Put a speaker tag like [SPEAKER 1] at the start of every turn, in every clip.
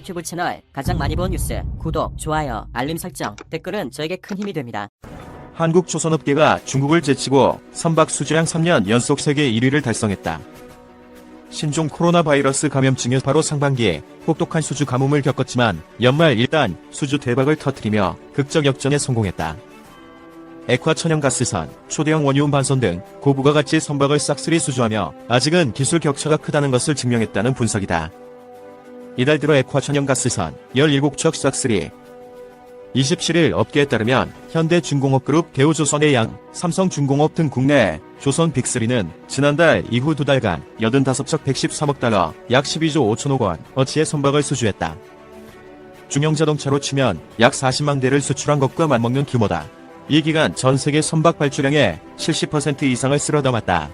[SPEAKER 1] 유튜브 채널 가장 많이 본 뉴스, 구독, 좋아요, 알림 설정, 댓글은 저에게 큰 힘이 됩니다.
[SPEAKER 2] 한국 조선업계가 중국을 제치고 선박 수주량 3년 연속 세계 1위를 달성했다. 신종 코로나 바이러스 감염증이 바로 상반기에 혹독한 수주 가뭄을 겪었지만 연말 일단 수주 대박을 터뜨리며 극적 역전에 성공했다. 액화 천연가스선, 초대형 원유음 반선 등 고부가가치 선박을 싹쓸이 수주하며 아직은 기술 격차가 크다는 것을 증명했다는 분석이다. 이달 들어 액화 천연가스선 17척 싹쓸이 27일 업계에 따르면 현대중공업그룹, 대우조선해양, 양, 삼성중공업 등 국내 조선 빅3는 지난달 이후 2달간 85척 113억 달러, 약 12조 5천억 원 어치의 선박을 수주했다. 중형자동차로 치면 약 40만 대를 수출한 것과 맞먹는 규모다. 이 기간 전 세계 선박 발주량의 70% 이상을 쓸어담았다.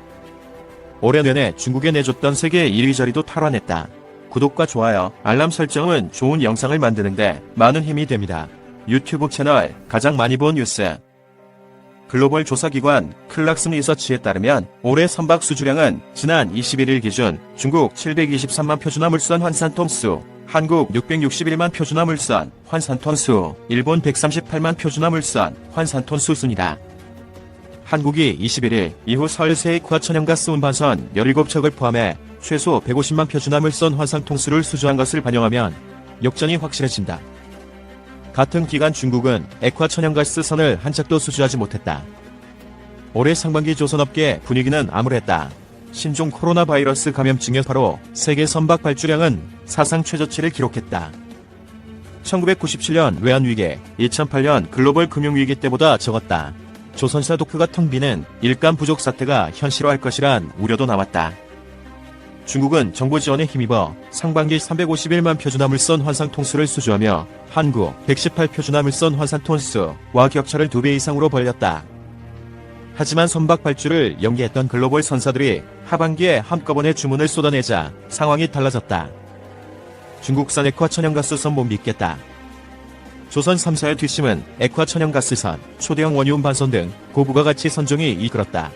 [SPEAKER 2] 올해 내내 중국에 내줬던 세계 1위 자리도 탈환했다. 구독과 좋아요, 알람 설정은 좋은 영상을 만드는데 많은 힘이 됩니다. 유튜브 채널 가장 많이 본 뉴스. 글로벌 조사기관 클락슨 리서치에 따르면 올해 선박 수주량은 지난 21일 기준 중국 723만 표준화물선 환산톤수, 한국 661만 표준화물선 환산톤수, 일본 138만 표준화물선 환산톤수 순이다. 한국이 21일 이후 서울세 액화 천연가스 운반선 17척을 포함해 최소 150만 표준화물선 환산톤수를 수주한 것을 반영하면 역전이 확실해진다. 같은 기간 중국은 액화 천연가스 선을 한 척도 수주하지 못했다. 올해 상반기 조선업계 분위기는 암울했다. 신종 코로나 바이러스 감염증 여파로 세계 선박 발주량은 사상 최저치를 기록했다. 1997년 외환위기, 2008년 글로벌 금융위기 때보다 적었다. 조선사 도크가 텅 비는 일감 부족 사태가 현실화할 것이란 우려도 남았다. 중국은 정부 지원에 힘입어 상반기 351만 표준화물선 환상 통수를 수주하며 한국 118 표준화물선 환산 톤수와 격차를 2배 이상으로 벌렸다. 하지만 선박 발주를 연기했던 글로벌 선사들이 하반기에 한꺼번에 주문을 쏟아내자 상황이 달라졌다. 중국산 액화 천연가스선 못 믿겠다. 조선 3사의 뒷심은 액화 천연가스선, 초대형 원유음 반선 등 고부가가치 선종이 이끌었다.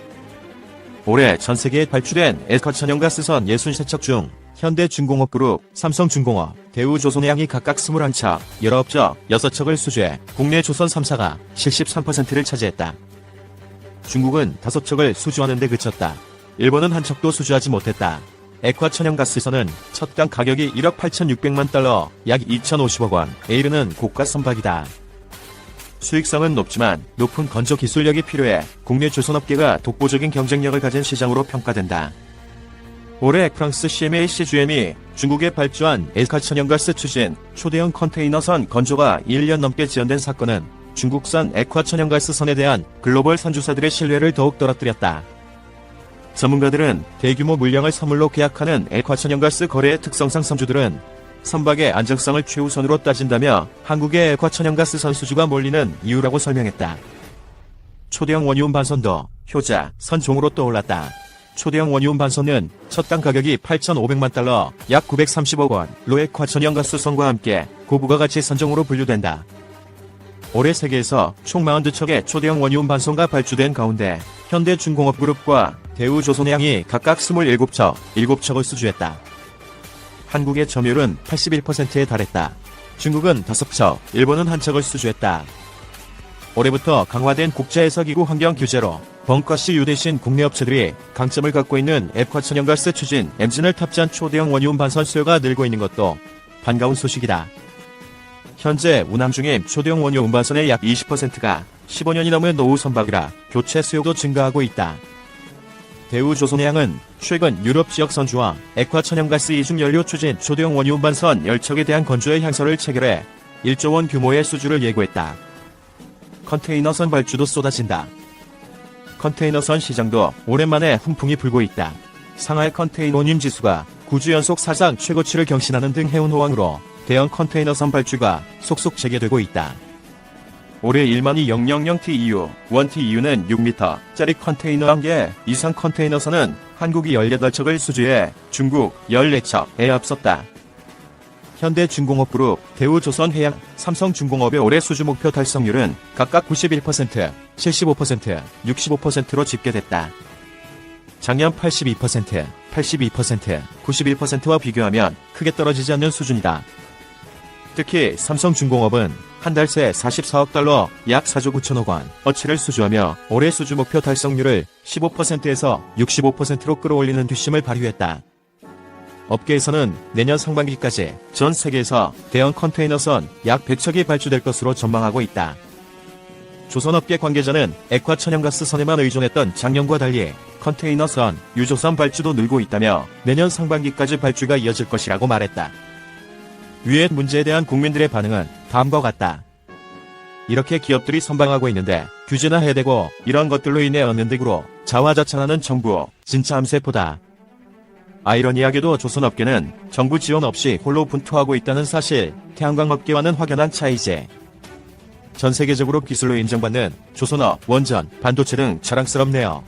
[SPEAKER 2] 올해 전세계에 발주된 액화 천연가스선 63척 중 현대중공업그룹, 삼성중공업, 대우조선해양이 각각 21척, 19척, 6척을 수주해 국내 조선 3사가 73%를 차지했다. 중국은 5척을 수주하는 데 그쳤다. 일본은 한 척도 수주하지 못했다. 액화 천연가스선은 첫 강 가격이 1억 8,600만 달러, 약 2,050억 원에 이르는 고가 선박이다. 수익성은 높지만 높은 건조 기술력이 필요해 국내 조선업계가 독보적인 경쟁력을 가진 시장으로 평가된다. 올해 프랑스 CMA-CGM이 중국에 발주한 액화 천연가스 추진 초대형 컨테이너선 건조가 1년 넘게 지연된 사건은 중국산 액화 천연가스 선에 대한 글로벌 선주사들의 신뢰를 더욱 떨어뜨렸다. 전문가들은 대규모 물량을 선물로 계약하는 액화 천연가스 거래의 특성상 선주들은 선박의 안정성을 최우선으로 따진다며 한국의 액화 천연가스 선 수주가 몰리는 이유라고 설명했다. 초대형 원유음 반선도 효자, 선종으로 떠올랐다. 초대형 원유음 반선은 첫 강 가격이 8,500만 달러, 약 930억 원로 액화 천연가스 선과 함께 고부가가치 선종으로 분류된다. 올해 세계에서 총 42척의 초대형 원유음 반선가 발주된 가운데 현대중공업그룹과 대우조선해양이 각각 27척, 7척을 수주했다. 한국의 점유율은 81%에 달했다. 중국은 5척, 일본은 1척을 수주했다. 올해부터 강화된 국제해석기구 환경 규제로 벙커시 유대신 국내 업체들이 강점을 갖고 있는 액화 천연가스 추진 엔진을 탑재한 초대형 원유음 반선 수요가 늘고 있는 것도 반가운 소식이다. 현재 운항 중인 초대형 원유음 반선의 약 20%가 15년이 넘은 노후 선박이라 교체 수요도 증가하고 있다. 대우조선해양은 최근 유럽 지역 선주와 액화 천연가스 이중 연료 추진 초대형 원유음 반선 10척에 대한 건조의 향서를 체결해 1조 원 규모의 수주를 예고했다. 컨테이너선 발주도 쏟아진다. 컨테이너선 시장도 오랜만에 훈풍이 불고 있다. 상하이 컨테이너 운임 지수가 9주 연속 사상 최고치를 경신하는 등 해운 호황으로 대형 컨테이너선 발주가 속속 재개되고 있다. 올해 12000TEU, 1TEU는 6m짜리 컨테이너 1개 이상 컨테이너선은 한국이 18척을 수주해 중국 14척에 앞섰다. 현대중공업그룹, 대우조선해양, 삼성중공업의 올해 수주 목표 달성률은 각각 91%, 75%, 65%로 집계됐다. 작년 82%, 92%, 91%와 비교하면 크게 떨어지지 않는 수준이다. 특히 삼성중공업은 한 달 새 44억 달러 약 4조 9천억 원 어치를 수주하며 올해 수주 목표 달성률을 15%에서 65%로 끌어올리는 뒷심을 발휘했다. 업계에서는 내년 상반기까지 전 세계에서 대형 컨테이너선 약 100척이 발주될 것으로 전망하고 있다. 조선업계 관계자는 액화 천연가스 선에만 의존했던 작년과 달리 컨테이너선, 유조선 발주도 늘고 있다며 내년 상반기까지 발주가 이어질 것이라고 말했다. 위의 문제에 대한 국민들의 반응은 다음과 같다. 이렇게 기업들이 선방하고 있는데 규제나 해대고 이런 것들로 인해 얻는 득으로 자화자찬하는 정부, 진짜 암세포다. 아이러니하게도 조선업계는 정부 지원 없이 홀로 분투하고 있다는 사실, 태양광업계와는 확연한 차이지. 전 세계적으로 기술로 인정받는 조선업, 원전, 반도체 등 자랑스럽네요.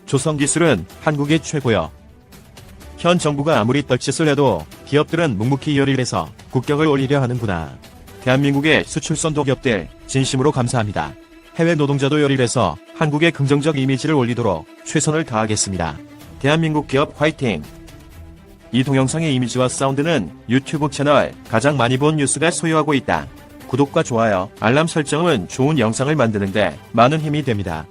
[SPEAKER 2] 조선기술은 한국의 최고요. 현 정부가 아무리 뻘짓을 해도 기업들은 묵묵히 열일해서 국격을 올리려 하는구나. 대한민국의 수출선도 기업들 진심으로 감사합니다. 해외 노동자도 열일해서 한국의 긍정적 이미지를 올리도록 최선을 다하겠습니다. 대한민국 기업 화이팅! 이 동영상의 이미지와 사운드는 유튜브 채널 가장 많이 본 뉴스가 소유하고 있다. 구독과 좋아요, 알람 설정은 좋은 영상을 만드는데 많은 힘이 됩니다.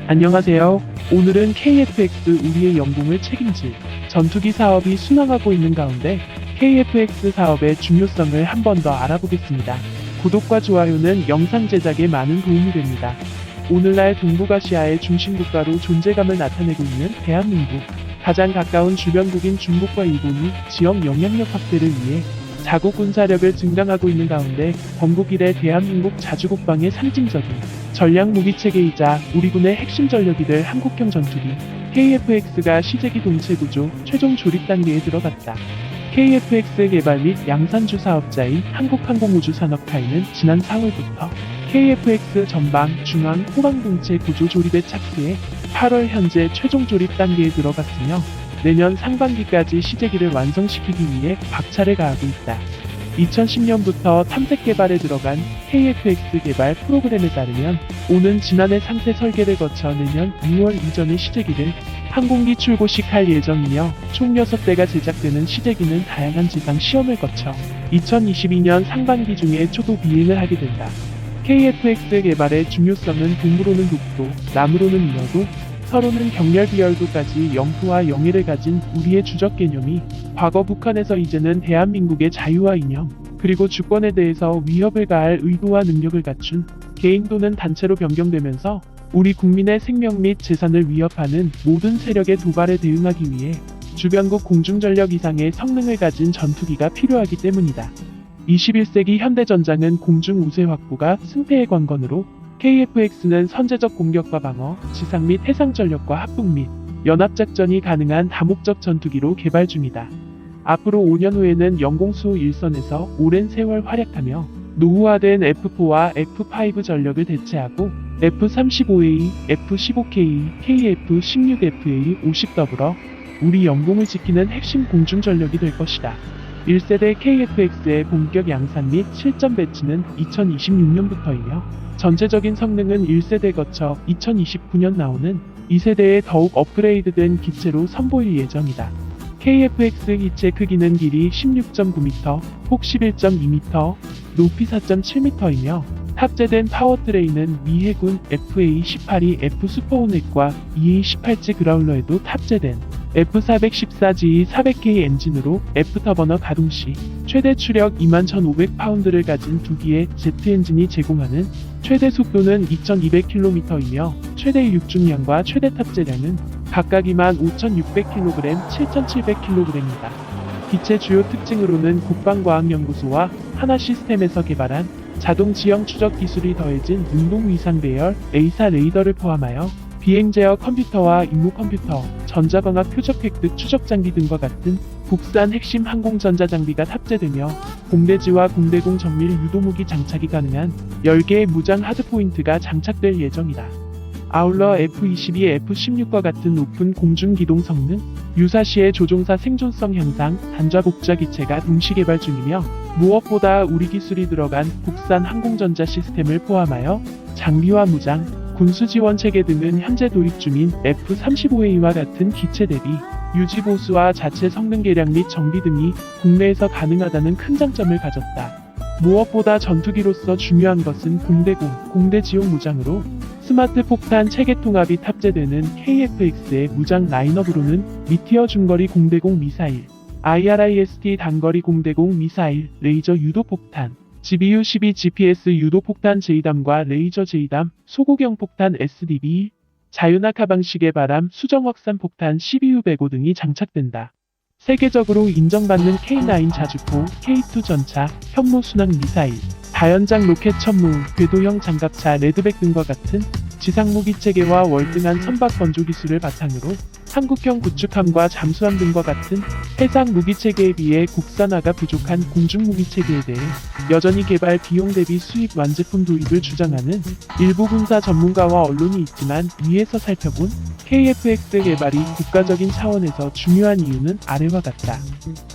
[SPEAKER 3] 안녕하세요. 오늘은 KF-X 우리의 영공을 책임질 전투기 사업이 순항하고 있는 가운데 KF-X 사업의 중요성을 한 번 더 알아보겠습니다. 구독과 좋아요는 영상 제작에 많은 도움이 됩니다. 오늘날 동북아시아의 중심국가로 존재감을 나타내고 있는 대한민국. 가장 가까운 주변국인 중국과 일본이 지역 영향력 확대를 위해 자국 군사력을 증강하고 있는 가운데 건국 이래 대한민국 자주국방의 상징적인 전략 무기체계이자 우리 군의 핵심 전력이 될 한국형 전투기 KF-X가 시제기 동체 구조 최종 조립 단계에 들어갔다. KF-X 개발 및 양산주 사업자인 한국항공우주산업카이는 지난 4월부터 KF-X 전방, 중앙, 후방 동체 구조 조립에 착수해 8월 현재 최종 조립 단계에 들어갔으며 내년 상반기까지 시제기를 완성시키기 위해 박차를 가하고 있다. 2010년부터 탐색 개발에 들어간 KF-X 개발 프로그램에 따르면 오는 지난해 상세 설계를 거쳐 내년 6월 이전의 시제기를 항공기 출고식 할 예정이며 총 6대가 제작되는 시제기는 다양한 지상 시험을 거쳐 2022년 상반기 중에 초도 비행을 하게 된다. KF-X 개발의 중요성은 동부로는 독도, 남으로는 인허도, 서로는 경렬 비열도까지 영토와 영해를 가진 우리의 주적 개념이 과거 북한에서 이제는 대한민국의 자유와 이념, 그리고 주권에 대해서 위협을 가할 의도와 능력을 갖춘 개인 또는 단체로 변경되면서 우리 국민의 생명 및 재산을 위협하는 모든 세력의 도발에 대응하기 위해 주변국 공중전력 이상의 성능을 가진 전투기가 필요하기 때문이다. 21세기 현대전장은 공중 우세 확보가 승패의 관건으로 KF-X는 선제적 공격과 방어, 지상 및 해상 전력과 합동 및 연합작전이 가능한 다목적 전투기로 개발 중이다. 앞으로 5년 후에는 영공수 일선에서 오랜 세월 활약하며 노후화된 F4와 F5 전력을 대체하고 F-35A, F-15K, KF-16FA-50 더불어 우리 영공을 지키는 핵심 공중전력이 될 것이다. 1세대 KF-X의 본격 양산 및 실전 배치는 2026년부터이며 전체적인 성능은 1세대 거쳐 2029년 나오는 2세대에 더욱 업그레이드된 기체로 선보일 예정이다. KF-X 기체 크기는 길이 16.9m, 폭 11.2m, 높이 4.7m이며 탑재된 파워트레인은 미 해군 FA-18E F 슈퍼호넷과 EA-18G 그라울러에도 탑재된 F414G 400K 엔진으로 F터버너 가동 시 최대 추력 21,500파운드를 가진 두 기의 제트 엔진이 제공하는 최대 속도는 2,200km이며 최대 육중량과 최대 탑재량은 각각 25,600kg, 7,700kg이다. 기체 주요 특징으로는 국방과학연구소와 하나시스템에서 개발한 자동 지형 추적 기술이 더해진 운동 위상 배열 A사 레이더를 포함하여 비행 제어 컴퓨터와 임무 컴퓨터, 전자광학 표적 획득 추적 장비 등과 같은 국산 핵심 항공전자 장비가 탑재되며 공대지와 공대공 정밀 유도무기 장착이 가능한 10개의 무장 하드포인트가 장착될 예정이다. 아울러 F-22, F-16과 같은 높은 공중기동 성능, 유사시의 조종사 생존성 향상, 단좌 복좌 기체가 동시 개발 중이며 무엇보다 우리 기술이 들어간 국산 항공전자 시스템을 포함하여 장비와 무장, 군수 지원 체계 등은 현재 도입 중인 F-35A와 같은 기체 대비 유지 보수와 자체 성능 개량 및 정비 등이 국내에서 가능하다는 큰 장점을 가졌다. 무엇보다 전투기로서 중요한 것은 공대공, 공대지용 무장으로 스마트 폭탄 체계 통합이 탑재되는 KF-X의 무장 라인업으로는 미티어 중거리 공대공 미사일, IRIS-T 단거리 공대공 미사일, 레이저 유도 폭탄, GBU-12 GPS 유도 폭탄 제이담과 레이저 제이담, 소고경 폭탄 SDB, 자유낙하 방식의 바람 수정 확산 폭탄 CBU-105 등이 장착된다. 세계적으로 인정받는 K9 자주포, K2 전차, 현무 순항 미사일, 다연장 로켓 천무, 궤도형 장갑차 레드백 등과 같은 지상무기 체계와 월등한 선박 건조 기술을 바탕으로 한국형 구축함과 잠수함 등과 같은 해상 무기 체계에 비해 국산화가 부족한 공중무기 체계에 대해 여전히 개발 비용 대비 수입 완제품 도입을 주장하는 일부 군사 전문가와 언론이 있지만 위에서 살펴본 KF-X 개발이 국가적인 차원에서 중요한 이유는 아래와 같다.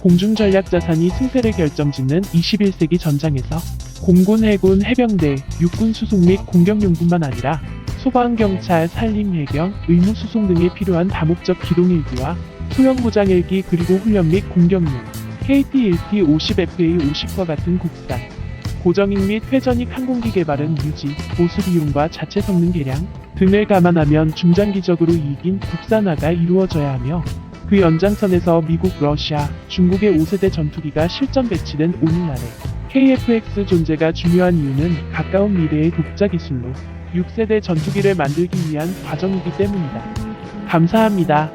[SPEAKER 3] 공중전략 자산이 승패를 결정짓는 21세기 전장에서 공군, 해군, 해병대, 육군 수송 및 공격용뿐만 아니라 소방, 경찰, 산림, 해경, 의무 수송 등에 필요한 다목적 기동 헬기와 소형 무장 헬기 그리고 훈련 및 공격용 KT-1T 50FA-50과 같은 국산 고정익 및 회전익 항공기 개발은 유지, 보수 비용과 자체 성능 개량 등을 감안하면 중장기적으로 이익인 국산화가 이루어져야 하며 그 연장선에서 미국, 러시아, 중국의 5세대 전투기가 실전 배치된 오늘날의 KF-X 존재가 중요한 이유는 가까운 미래의 독자 기술로 6세대 전투기를 만들기 위한 과정이기 때문이다. 감사합니다.